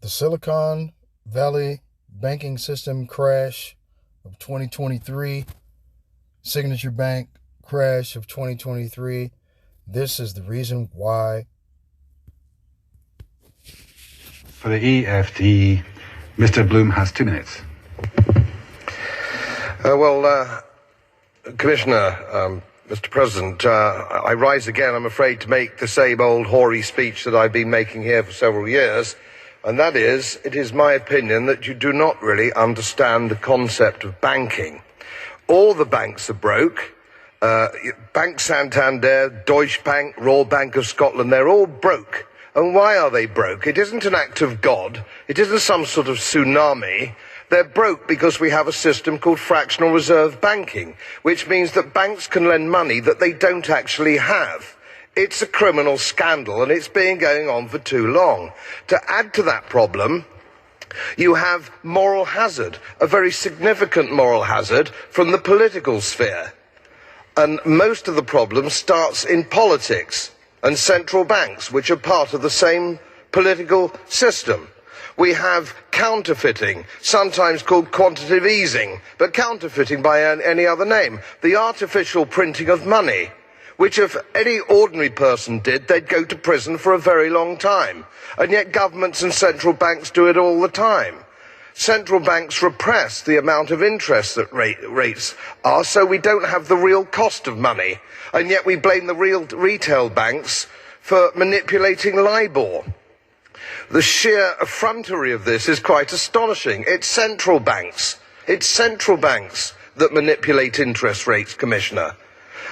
The Silicon Valley banking system crash of 2023, Signature Bank crash of 2023. This is the reason why. For the EFD, Mr. Bloom has 2 minutes. Commissioner, Mr. President, I rise again, I'm afraid, to make the same old hoary speech that I've been making here for several years, and that is, it is my opinion that you do not really understand the concept of banking. All the banks are broke. Bank Santander, Deutsche Bank, Royal Bank of Scotland, they're all broke. And why are they broke? It isn't an act of God. It isn't some sort of tsunami. They're broke because we have a system called fractional reserve banking, which means that banks can lend money that they don't actually have. It's a criminal scandal, and it's been going on for too long. To add to that problem, you have moral hazard, a very significant moral hazard from the political sphere. And most of the problem starts in politics and central banks, which are part of the same political system. We have counterfeiting, sometimes called quantitative easing, but counterfeiting by any other name. The artificial printing of money, which if any ordinary person did, they'd go to prison for a very long time. And yet governments and central banks do it all the time. Central banks repress the amount of interest that rates are, so we don't have the real cost of money. And yet we blame the real retail banks for manipulating LIBOR. The sheer effrontery of this is quite astonishing. It's central banks that manipulate interest rates, Commissioner.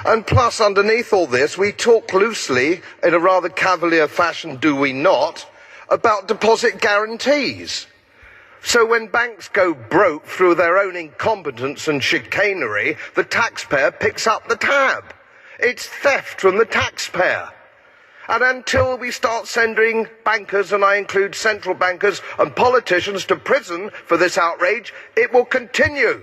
And plus, underneath all this, we talk loosely, in a rather cavalier fashion, do we not, about deposit guarantees. So when banks go broke through their own incompetence and chicanery, the taxpayer picks up the tab. It's theft from the taxpayer. And until we start sending bankers, and I include central bankers and politicians, to prison for this outrage, it will continue.